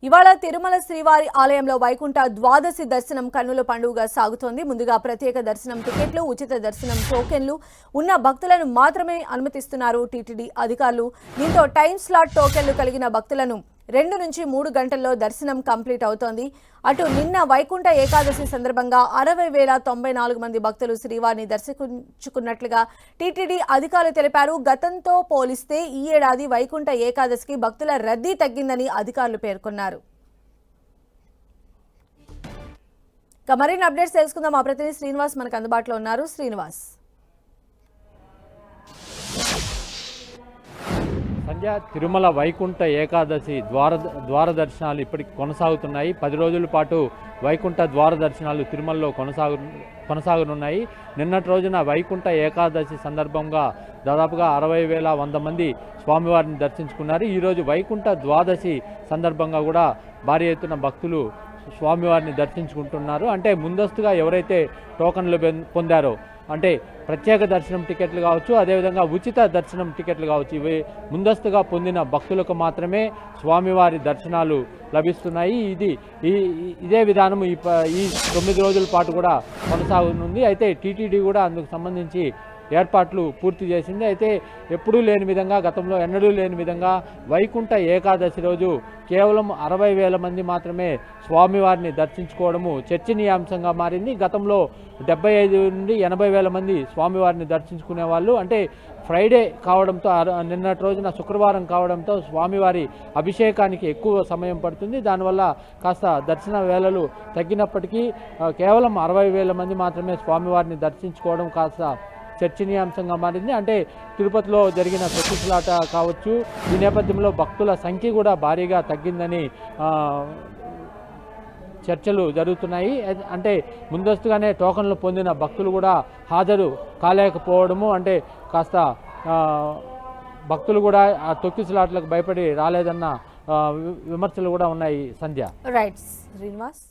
ఇవాళ తిరుమల శ్రీవారి ఆలయంలో వైకుంఠ ద్వాదశి దర్శనం కన్నుల పండుగగా సాగుతోంది. ముందుగా ప్రత్యేక దర్శనం టికెట్లు, ఉచిత దర్శనం టోకెన్లు ఉన్న భక్తులను మాత్రమే అనుమతిస్తున్నారు టీటీడీ అధికారులు. దీంతో టైం స్లాట్ టోకెన్లు కలిగిన భక్తులను 2 నుంచి 3 గంటల్లో దర్శనం కంప్లీట్ అవుతోంది. అటు నిన్న వైకుంఠ ఏకాదశి సందర్భంగా 60,094 మంది భక్తులు శ్రీవారిని దర్శించుకున్నట్లుగా టీటీడీ అధికారులు తెలిపారు. గతంతో పోలిస్తే ఈ ఏడాది వైకుంఠ ఏకాదశికి భక్తుల రద్దీ తగ్గిందని అధికారులు పేర్కొన్నారు. మరిన్ని అప్డేట్స్ తెలుసుకుందాం. మా ప్రతినిధి శ్రీనివాస్ మనకు అందుబాటులో ఉన్నారు. శ్రీనివాస్, సంధ్య, తిరుమల వైకుంఠ ఏకాదశి ద్వార దర్శనాలు ఇప్పటికి కొనసాగుతున్నాయి. 10 రోజుల పాటు వైకుంఠ ద్వార దర్శనాలు తిరుమలలో కొనసాగనున్నాయి. నిన్నటి రోజున వైకుంఠ ఏకాదశి సందర్భంగా దాదాపుగా 60,100 మంది స్వామివారిని దర్శించుకున్నారు. ఈరోజు వైకుంఠ ద్వాదశి సందర్భంగా కూడా భారీ ఎత్తున భక్తులు స్వామివారిని దర్శించుకుంటున్నారు. అంటే ముందస్తుగా ఎవరైతే టోకన్లు పొందారో, అంటే ప్రత్యేక దర్శనం టికెట్లు కావచ్చు, అదేవిధంగా ఉచిత దర్శనం టికెట్లు కావచ్చు, ఇవి ముందస్తుగా పొందిన భక్తులకు మాత్రమే స్వామివారి దర్శనాలు లభిస్తున్నాయి. ఇదే విధానం ఈ 9 రోజుల పాటు కూడా కొనసాగనుంది. అయితే టీటీడీ కూడా అందుకు సంబంధించి ఏర్పాట్లు పూర్తి చేసింది. అయితే ఎప్పుడూ లేని విధంగా, గతంలో ఎన్నడూ లేని విధంగా వైకుంఠ ఏకాదశి రోజు కేవలం 60,000 మంది మాత్రమే స్వామివారిని దర్శించుకోవడము చర్చనీయాంశంగా మారింది. గతంలో 75 నుండి 80,000 మంది స్వామివారిని దర్శించుకునే వాళ్ళు. అంటే ఫ్రైడే కావడంతో, నిన్నటి రోజున శుక్రవారం కావడంతో స్వామివారి అభిషేకానికి ఎక్కువ సమయం పడుతుంది. దానివల్ల కాస్త దర్శన వేళలు తగ్గినప్పటికీ కేవలం 60,000 మంది మాత్రమే స్వామివారిని దర్శించుకోవడం కాస్త చర్చనీయాంశంగా మారింది. అంటే తిరుపతిలో జరిగిన తొక్కిసలాట కావచ్చు, ఈ నేపథ్యంలో భక్తుల సంఖ్య కూడా భారీగా తగ్గిందని చర్చలు జరుగుతున్నాయి. అంటే ముందస్తుగానే టోకన్లు పొందిన భక్తులు కూడా హాజరు కాలేకపోవడము, అంటే కాస్త భక్తులు కూడా ఆ తొక్కిసలాట్లకు భయపడి రాలేదన్న విమర్శలు కూడా ఉన్నాయి. సంధ్య. రైట్ శ్రీనివాస్.